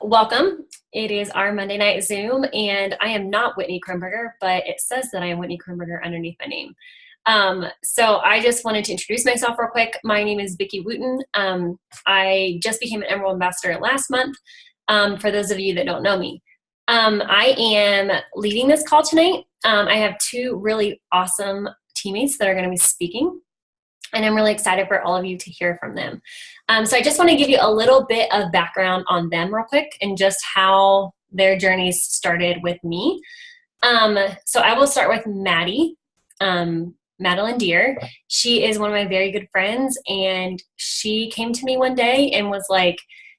Welcome. It is our Monday night Zoom, and I am not Whitney Kronberger, but it says that I am Whitney Kronberger underneath my name. So I just wanted to introduce myself real quick. My name is Vicki Wooten. I just became an Emerald Ambassador last month, for those of you that don't know me. I am leading this call tonight. I have two really awesome teammates that are going to be speaking, and I'm really excited for all of you to hear from them. So I just want to give you a little bit of background on them real quick and just how their journeys started with me. So I will start with Maddie, Madeline Deer. She is one of my very good friends, and she came to me one day and was like,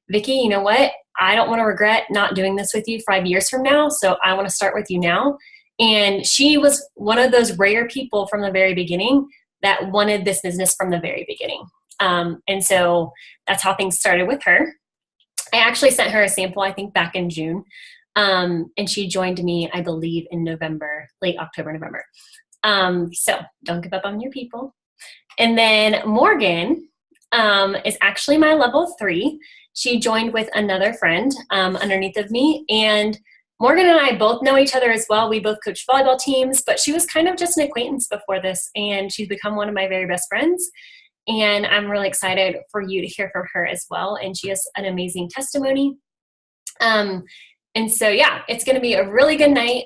Vicki, you know what? I don't want to regret not doing this with you 5 years from now, so I want to start with you now. And she was one of those rare people from the very beginning that wanted this business from the very beginning. And so that's how things started with her. I actually sent her a sample, I think back in June. And she joined me, I believe, in November, late October, November. So don't give up on your people. And then Morgan is actually my level 3. She joined with another friend underneath of me. And Morgan and I both know each other as well. We both coach volleyball teams, but she was kind of just an acquaintance before this, and she's become one of my very best friends. And I'm really excited for you to hear from her as well. And she has an amazing testimony. And so, yeah, it's going to be a really good night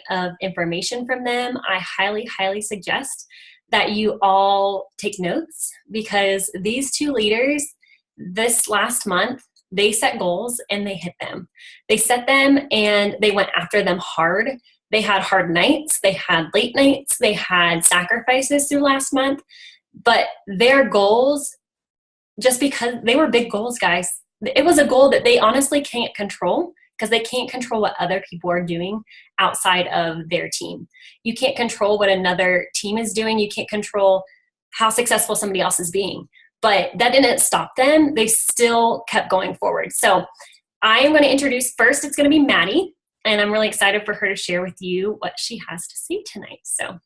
of information from them. I highly, highly suggest that you all take notes, because these two leaders this last month, they set goals and they hit them. They set them and they went after them hard. They had hard nights. They had late nights. They had sacrifices through last month. But their goals, just because they were big goals, guys, it was a goal that they honestly can't control, because they can't control what other people are doing outside of their team. You can't control what another team is doing. You can't control how successful somebody else is being. But that didn't stop them. They still kept going forward. So I am going to introduce first, it's going to be Maddie, and I'm really excited for her to share with you what she has to say tonight. So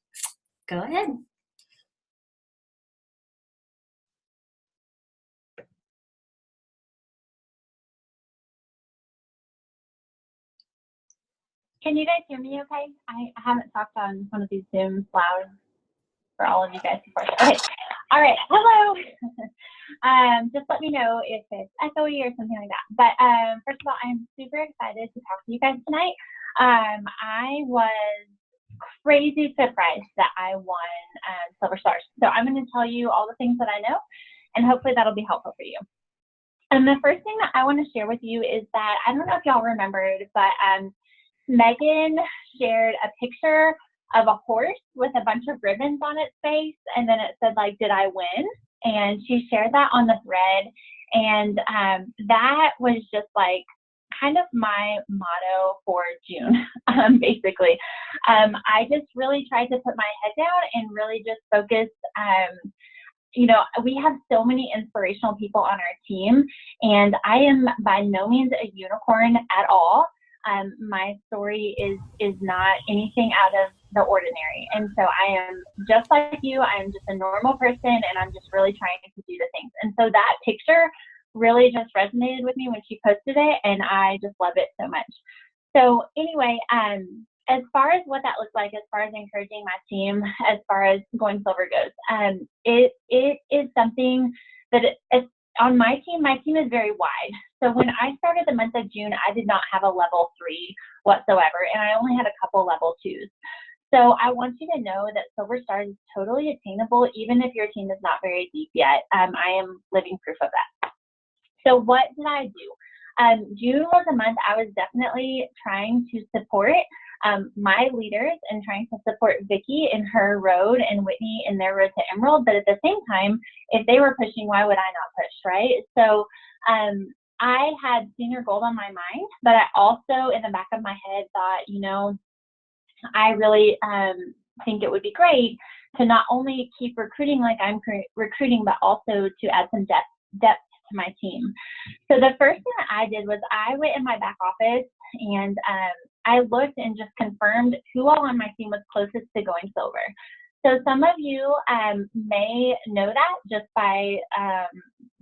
go ahead. Can you guys hear me okay? I haven't talked on one of these Zooms loud for all of you guys before. Okay. All right. Hello. Just let me know if it's echoey or something like that. But first of all, I'm super excited to talk to you guys tonight. I was crazy surprised that I won Silver Stars. So I'm going to tell you all the things that I know, and hopefully that'll be helpful for you. And the first thing that I want to share with you is that, I don't know if y'all remembered, but Megan shared a picture of a horse with a bunch of ribbons on its face, and then it said, like, did I win? And she shared that on the thread, and that was just like kind of my motto for June, basically. I just really tried to put my head down and really just focus. You know, we have so many inspirational people on our team, and I am by no means a unicorn at all. My story is not anything out of the ordinary. And so I am just like you. I'm just a normal person, and I'm just really trying to do the things. And so that picture really just resonated with me when she posted it, and I just love it so much. So anyway, as far as what that looks like, as far as encouraging my team, as far as going silver goes, it is something that on my team is very wide. So when I started the month of June, I did not have a level 3 whatsoever, and I only had a couple level 2s. So I want you to know that Silver Stars is totally attainable, even if your team is not very deep yet. I am living proof of that. So what did I do? June was a month I was definitely trying to support my leaders and trying to support Vicki in her road and Whitney in their road to Emerald. But at the same time, if they were pushing, why would I not push, right? So I had senior gold on my mind, but I also in the back of my head thought, you know, I really think it would be great to not only keep recruiting like I'm recruiting, but also to add some depth to my team. So the first thing that I did was I went in my back office and I looked and just confirmed who all on my team was closest to going silver. So some of you may know that just by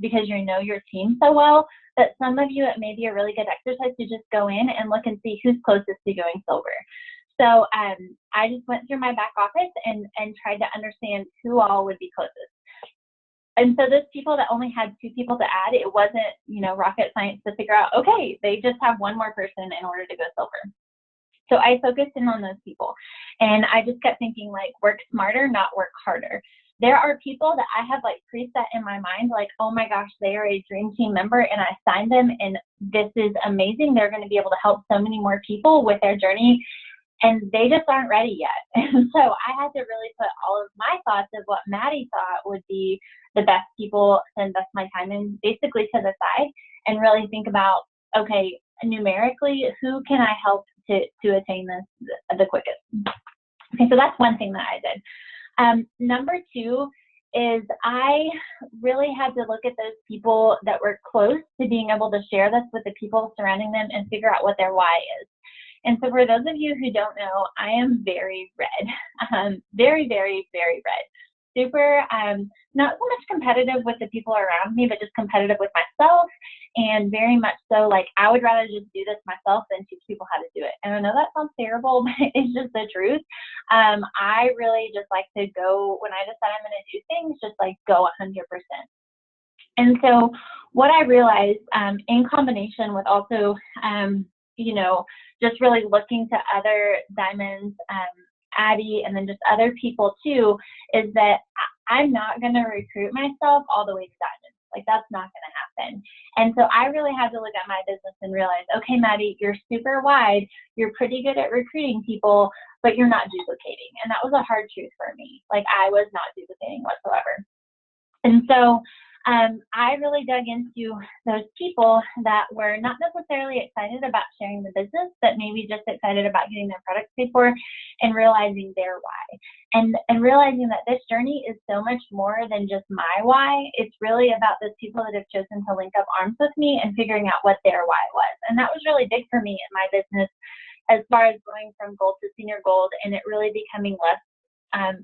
because you know your team so well that some of you, it may be a really good exercise to just go in and look and see who's closest to going silver. So I just went through my back office and tried to understand who all would be closest. And so those people that only had 2 people to add, it wasn't, you know, rocket science to figure out, okay, they just have 1 more person in order to go silver. So I focused in on those people, and I just kept thinking, like, work smarter, not work harder. There are people that I have like preset in my mind, like, oh my gosh, they are a dream team member and I signed them and this is amazing. They're going to be able to help so many more people with their journey, and they just aren't ready yet. And so I had to really put all of my thoughts of what Maddie thought would be the best people to invest my time in basically to the side and really think about, okay, numerically, who can I help to attain this the quickest? Okay, so that's one thing that I did. Number 2 is I really had to look at those people that were close to being able to share this with the people surrounding them and figure out what their why is. And so for those of you who don't know, I am very red, very, very, very red. Super, not so much competitive with the people around me, but just competitive with myself, and very much so like I would rather just do this myself than teach people how to do it. And I know that sounds terrible, but it's just the truth. I really just like to go, when I decide I'm going to do things, just like go 100%. And so what I realized in combination with also, you know, just really looking to other diamonds, Addie, and then just other people too, is that I'm not going to recruit myself all the way to diamonds. Like, that's not going to happen. And so I really had to look at my business and realize, okay, Maddie, you're super wide. You're pretty good at recruiting people, but you're not duplicating. And that was a hard truth for me. Like, I was not duplicating whatsoever. And so I really dug into those people that were not necessarily excited about sharing the business, but maybe just excited about getting their products paid for and realizing their why. And realizing that this journey is so much more than just my why. It's really about those people that have chosen to link up arms with me and figuring out what their why was. And that was really big for me in my business as far as going from gold to senior gold, and it really becoming less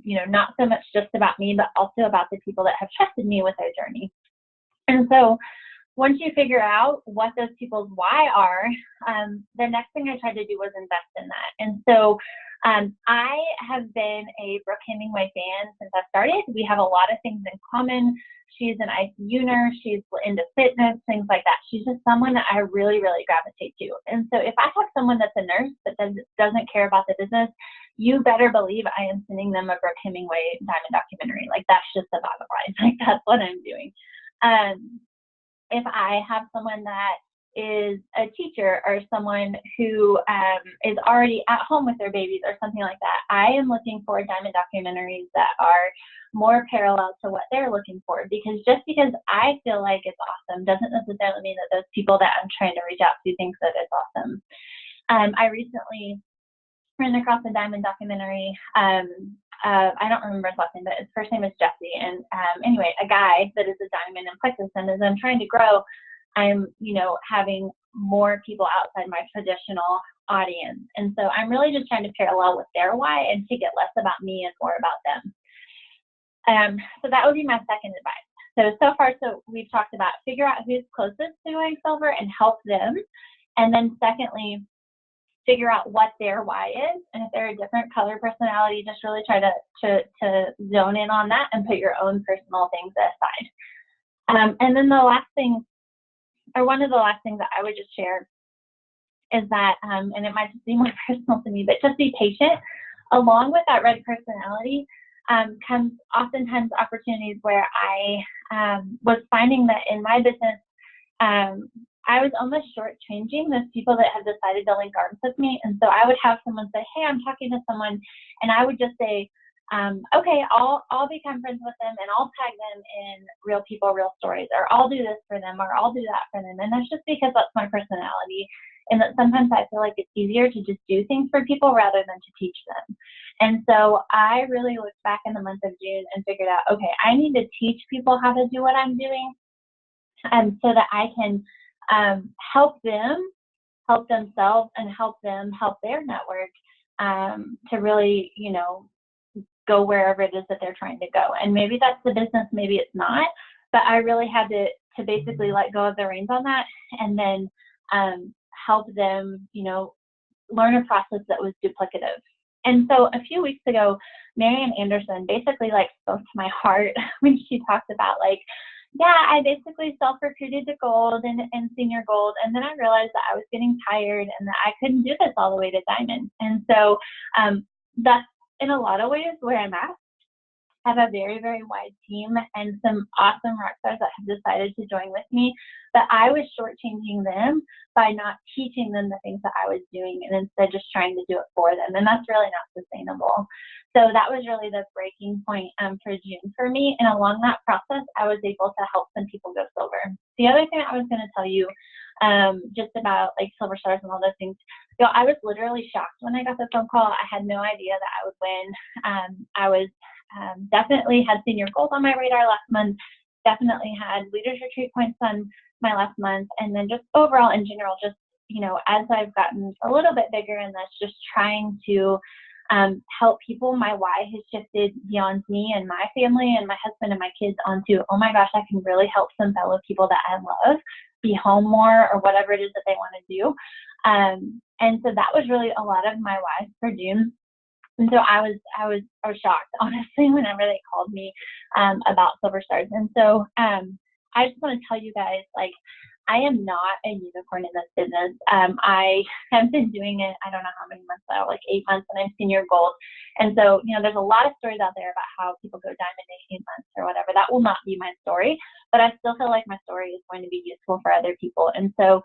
you know, not so much just about me, but also about the people that have trusted me with their journey. And so once you figure out what those people's why are, the next thing I tried to do was invest in that. And so I have been a Brooke Hemingway fan since I started. We have a lot of things in common. She's an ICU-er. She's into fitness, things like that. She's just someone that I really, really gravitate to. And so if I have someone that's a nurse that doesn't care about the business, you better believe I am sending them a Brooke Hemingway diamond documentary. Like, that's just the bottom line. Like, that's what I'm doing. If I have someone that is a teacher or someone who is already at home with their babies or something like that, I am looking for diamond documentaries that are more parallel to what they're looking for, because just because I feel like it's awesome doesn't necessarily mean that those people that I'm trying to reach out to think that it's awesome. I recently ran across a diamond documentary. I don't remember his last name, but his first name is Jesse. And anyway, a guy that is a diamond in plexus, and as I'm trying to grow, I'm, you know, having more people outside my traditional audience. And so I'm really just trying to parallel with their why and to get less about me and more about them. So that would be my second advice. So far, we've talked about figure out who's closest to going silver and help them. And then secondly, figure out what their why is. And if they're a different color personality, just really try to zone in on that and put your own personal things aside. And then the last thing, or one of the last things that I would just share is that, and it might just be more personal to me, but just be patient. Along with that red personality comes oftentimes opportunities where I was finding that in my business, I was almost shortchanging those people that have decided to link arms with me. And so I would have someone say, hey, I'm talking to someone, and I would just say, okay, I'll become friends with them and I'll tag them in Real People, Real Stories, or I'll do this for them, or I'll do that for them. And that's just because that's my personality. And that sometimes I feel like it's easier to just do things for people rather than to teach them. And so I really looked back in the month of June and figured out, okay, I need to teach people how to do what I'm doing, so that I can help them, help themselves, and help them help their network to really, you know, go wherever it is that they're trying to go. And maybe that's the business, maybe it's not, but I really had to basically let go of the reins on that, and then help them, learn a process that was duplicative. And so a few weeks ago, Marian Anderson basically like spoke to my heart when she talked about like, yeah, I basically self-recruited to gold and senior gold. And then I realized that I was getting tired and that I couldn't do this all the way to diamond. And so that's in a lot of ways where I'm at. I have a very, very wide team and some awesome rock stars that have decided to join with me, but I was shortchanging them by not teaching them the things that I was doing and instead just trying to do it for them. And that's really not sustainable. So that was really the breaking point for June for me. And along that process, I was able to help some people go silver. The other thing I was going to tell you just about like silver stars and all those things, I was literally shocked when I got the phone call. I had no idea that I would win. I was definitely had senior goals on my radar last month, definitely had leaders retreat points on my last month, and then just overall in general, just, as I've gotten a little bit bigger in this, just trying to help people, my why has shifted beyond me and my family and my husband and my kids onto, oh my gosh, I can really help some fellow people that I love be home more or whatever it is that they want to do. And so that was really a lot of my why for June. And so I was shocked, honestly, whenever they called me about silver stars. And so I just want to tell you guys, like, I am not a unicorn in this business. I have been doing it, I don't know how many months now, like 8 months, and I'm senior gold. And so, there's a lot of stories out there about how people go diamond in 8 months or whatever. That will not be my story, but I still feel like my story is going to be useful for other people. And so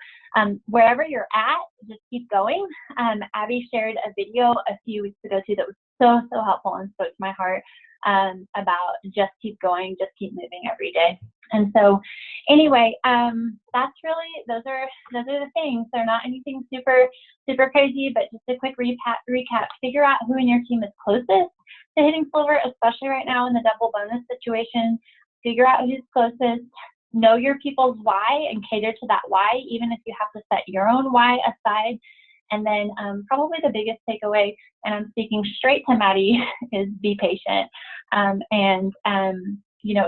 wherever you're at, just keep going. Abby shared a video a few weeks ago too that was so, so helpful and spoke to my heart about just keep going, just keep moving every day. And so anyway, that's really, those are the things. They're not anything super, super crazy, but just a quick recap, figure out who in your team is closest to hitting silver, especially right now in the double bonus situation. Figure out who's closest, know your people's why and cater to that why, even if you have to set your own why aside. And then probably the biggest takeaway, and I'm speaking straight to Maddie, is be patient.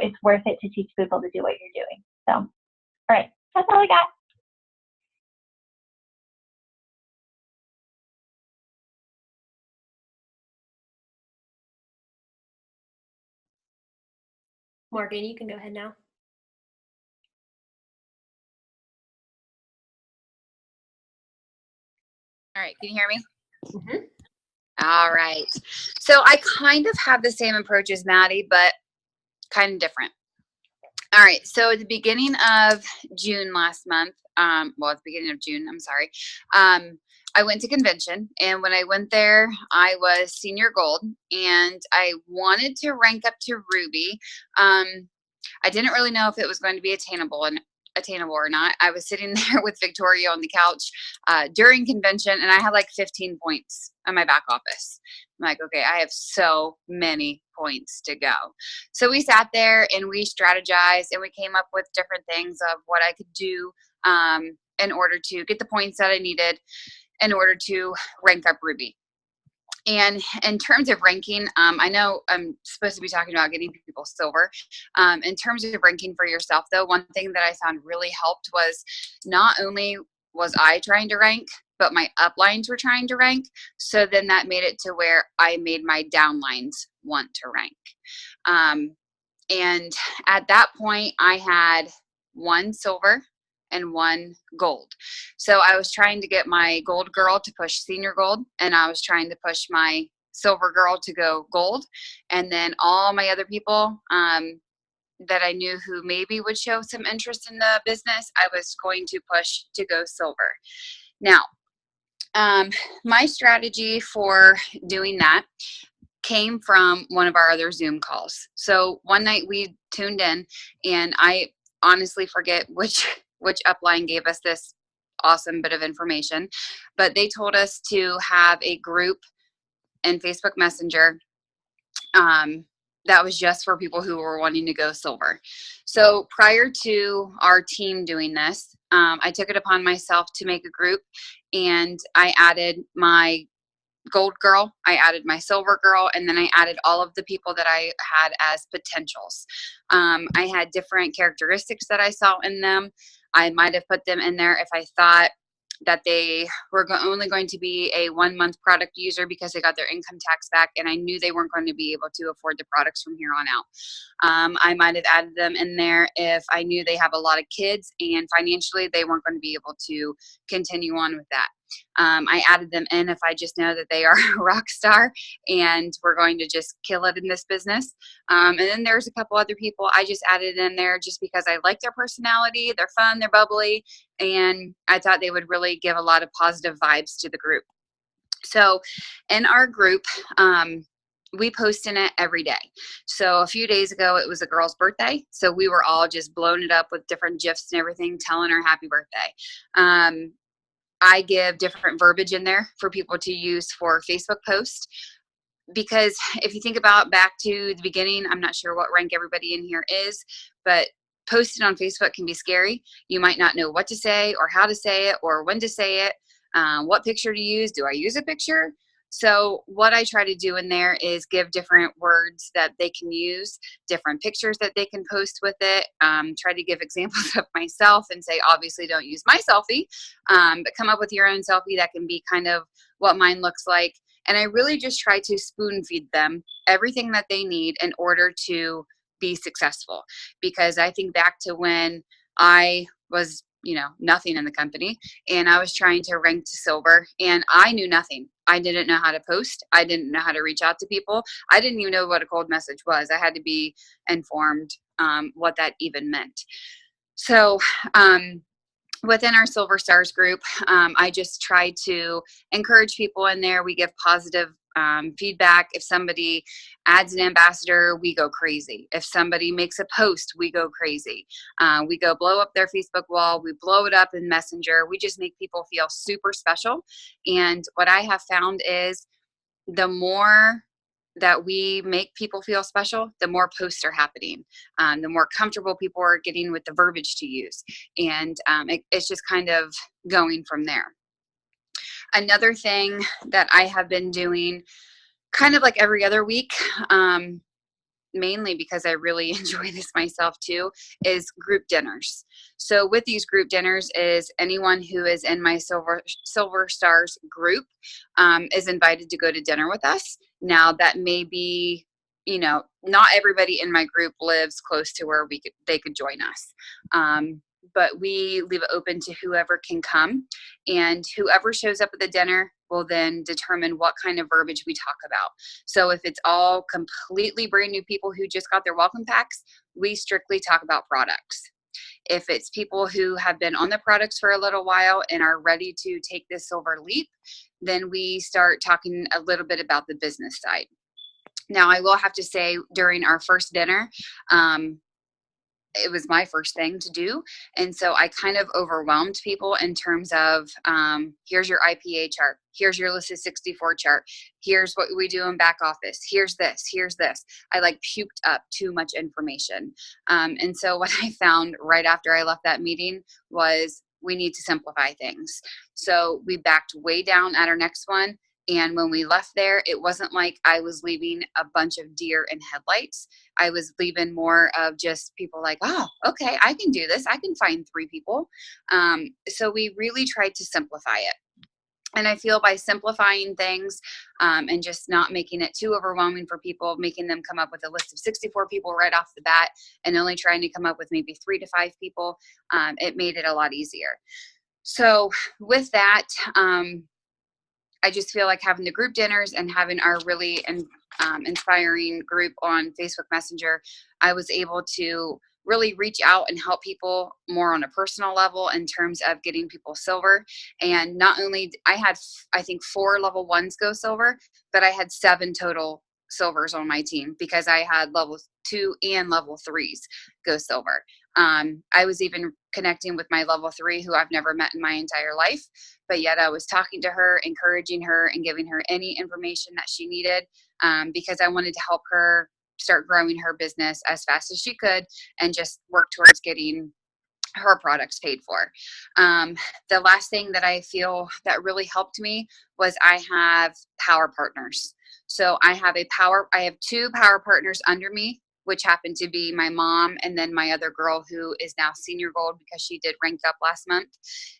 It's worth it to teach people to do what you're doing. So, all right, that's all I got. Morgan, you can go ahead now. All right, can you hear me? Mm-hmm. All right. So I kind of have the same approach as Maddie, but kind of different. All right. So at the beginning of June last month, at the beginning of June, I'm sorry, I went to convention, and when I went there, I was senior gold, and I wanted to rank up to ruby. I didn't really know if it was going to be attainable or not. I was sitting there with Victoria on the couch during convention, and I had like 15 points on my back office. I'm like, okay, I have so many points to go. So we sat there and we strategized, and we came up with different things of what I could do in order to get the points that I needed in order to rank up ruby. And in terms of ranking, I know I'm supposed to be talking about getting people silver. In terms of ranking for yourself, though, one thing that I found really helped was not only was I trying to rank, but my uplines were trying to rank. So then that made it to where I made my downlines want to rank. And at that point, I had 1 silver and 1 gold. So I was trying to get my gold girl to push senior gold, and I was trying to push my silver girl to go gold. And then all my other people that I knew who maybe would show some interest in the business, I was going to push to go silver. Now, my strategy for doing that came from one of our other Zoom calls. So one night we tuned in, and I honestly forget which upline gave us this awesome bit of information, but they told us to have a group in Facebook Messenger that was just for people who were wanting to go silver. So prior to our team doing this, I took it upon myself to make a group, and I added my gold girl, I added my silver girl, and then I added all of the people that I had as potentials. I had different characteristics that I saw in them. I might have put them in there if I thought that they were only going to be a 1-month product user because they got their income tax back and I knew they weren't going to be able to afford the products from here on out. I might have added them in there if I knew they have a lot of kids and financially they weren't going to be able to continue on with that. I added them in if I just know that they are a rock star and we're going to just kill it in this business. And then there's a couple other people I just added in there just because I like their personality, they're fun, they're bubbly, and I thought they would really give a lot of positive vibes to the group. So in our group, we post in it every day. So a few days ago, it was a girl's birthday. So we were all just blowing it up with different GIFs and everything, telling her happy birthday. I give different verbiage in there for people to use for Facebook posts. Because if you think about back to the beginning, I'm not sure what rank everybody in here is, but posting on Facebook can be scary. You might not know what to say or how to say it or when to say it, what picture to use. Do I use a picture? So what I try to do in there is give different words that they can use, different pictures that they can post with it, try to give examples of myself and say, obviously don't use my selfie, but come up with your own selfie that can be kind of what mine looks like. And I really just try to spoon feed them everything that they need in order to be successful. Because I think back to when I was, nothing in the company and I was trying to rank to silver and I knew nothing. I didn't know how to post. I didn't know how to reach out to people. I didn't even know what a cold message was. I had to be informed what that even meant. So, within our Silver Stars group, I just try to encourage people in there. We give positive feedback. If somebody adds an ambassador, we go crazy. If somebody makes a post, we go crazy. We go blow up their Facebook wall. We blow it up in Messenger. We just make people feel super special. And what I have found is the more that we make people feel special, the more posts are happening, the more comfortable people are getting with the verbiage to use. And it's just kind of going from there. Another thing that I have been doing kind of like every other week, mainly because I really enjoy this myself too, is group dinners. So with these group dinners is anyone who is in my Silver Stars group is invited to go to dinner with us. Now that may be, not everybody in my group lives close to where they could join us. But we leave it open to whoever can come, and whoever shows up at the dinner will then determine what kind of verbiage we talk about. So if it's all completely brand new people who just got their welcome packs, we strictly talk about products. If it's people who have been on the products for a little while and are ready to take this silver leap, then we start talking a little bit about the business side. Now, I will have to say during our first dinner, it was my first thing to do. And so I kind of overwhelmed people in terms of, here's your IPA chart. Here's your list of 64 chart. Here's what we do in back office. Here's this. I puked up too much information. And so what I found right after I left that meeting was we need to simplify things. So we backed way down at our next one. And when we left there, it wasn't like I was leaving a bunch of deer in headlights. I was leaving more of just people like, oh, okay, I can do this. I can find 3 people. So we really tried to simplify it. And I feel by simplifying things and just not making it too overwhelming for people, making them come up with a list of 64 people right off the bat and only trying to come up with maybe 3 to 5 people, it made it a lot easier. So with that, I just feel like having the group dinners and having our really inspiring group on Facebook Messenger, I was able to really reach out and help people more on a personal level in terms of getting people silver. And not only, I had, I think 4 level 1s go silver, but I had 7 total silvers on my team because I had level 2 and level 3s go silver. I was even connecting with my level 3 who I've never met in my entire life, but yet I was talking to her, encouraging her and giving her any information that she needed because I wanted to help her start growing her business as fast as she could and just work towards getting her products paid for. The last thing that I feel that really helped me was I have power partners. So I have two power partners under me, which happen to be my mom and then my other girl who is now senior gold because she did rank up last month.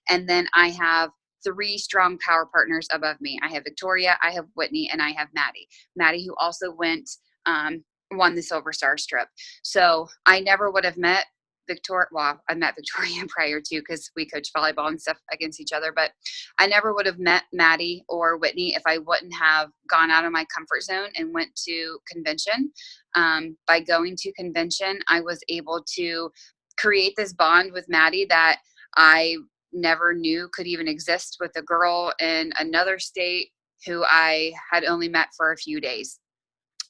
And then I have 3 strong power partners above me. I have Victoria, I have Whitney, and I have Maddie. Maddie, who also won the Silver Star Strip. So I never would have met Victoria. Well, I met Victoria prior to because we coach volleyball and stuff against each other, but I never would have met Maddie or Whitney if I wouldn't have gone out of my comfort zone and went to convention. By going to convention, I was able to create this bond with Maddie that I never knew could even exist with a girl in another state who I had only met for a few days.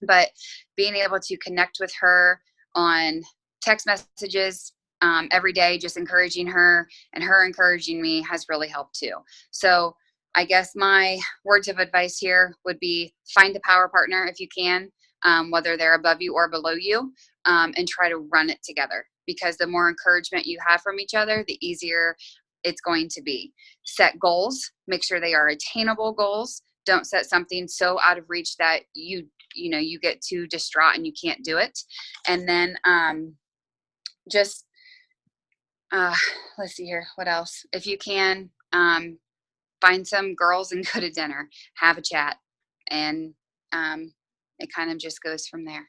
But being able to connect with her on text messages every day, just encouraging her and her encouraging me has really helped too. So I guess my words of advice here would be find a power partner if you can, whether they're above you or below you, and try to run it together, because the more encouragement you have from each other, the easier it's going to be. Set goals, make sure they are attainable goals. Don't set something so out of reach that you get too distraught and you can't do it. And then let's see here. What else? If you can, find some girls and go to dinner, have a chat, and it kind of just goes from there.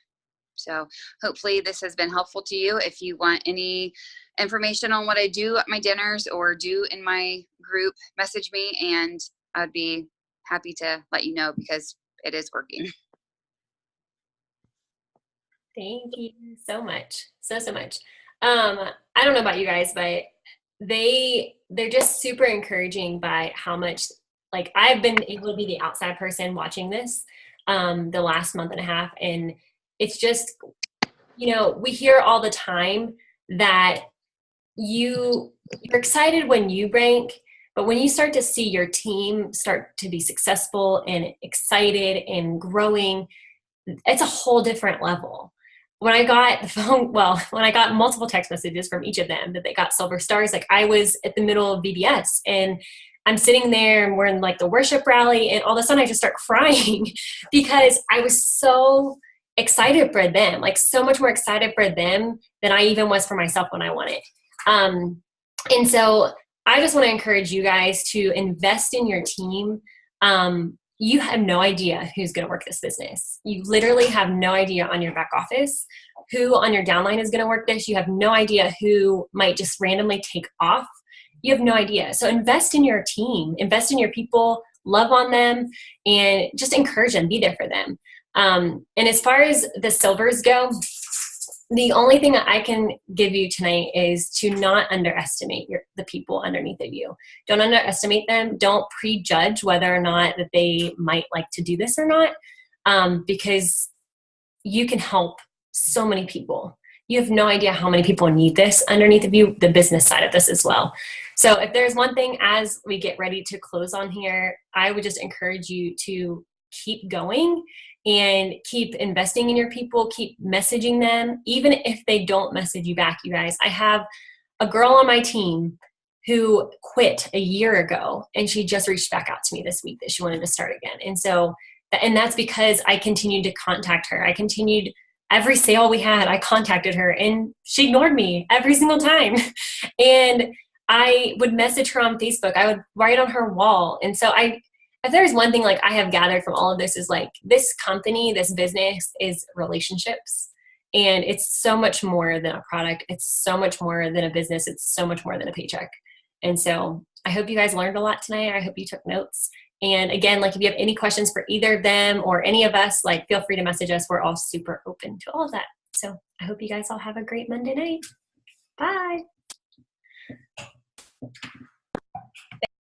So hopefully this has been helpful to you. If you want any information on what I do at my dinners or do in my group, message me and I'd be happy to let you know, because it is working. Thank you so much. So much. I don't know about you guys, but they're just super encouraging by how much, like, I've been able to be the outside person watching this the last month and a half. And it's just, we hear all the time that you're excited when you rank, but when you start to see your team start to be successful and excited and growing, it's a whole different level. When I got when I got multiple text messages from each of them that they got silver stars, like, I was at the middle of VBS and I'm sitting there and we're in like the worship rally, and all of a sudden I just start crying because I was so excited for them, like so much more excited for them than I even was for myself when I won it. And so I just want to encourage you guys to invest in your team. You have no idea who's going to work this business. You literally have no idea on your back office who on your downline is going to work this. You have no idea who might just randomly take off. You have no idea. So invest in your team, invest in your people, love on them, and just encourage them, be there for them. And as far as the silvers go, the only thing that I can give you tonight is to not underestimate the people underneath of you. Don't underestimate them. Don't prejudge whether or not that they might like to do this or not, because you can help so many people. You have no idea how many people need this underneath of you, the business side of this as well. So if there's one thing as we get ready to close on here, I would just encourage you to keep going and keep investing in your people, keep messaging them, even if they don't message you back, you guys. I have a girl on my team who quit a year ago, and she just reached back out to me this week that she wanted to start again. And so, and that's because I continued to contact her. I continued every sale we had, I contacted her, and she ignored me every single time. And I would message her on Facebook. I would write on her wall. And so if there's one thing like I have gathered from all of this is like this company, this business is relationships, and it's so much more than a product. It's so much more than a business. It's so much more than a paycheck. And so I hope you guys learned a lot tonight. I hope you took notes. And again, like, if you have any questions for either of them or any of us, like, feel free to message us. We're all super open to all of that. So I hope you guys all have a great Monday night. Bye.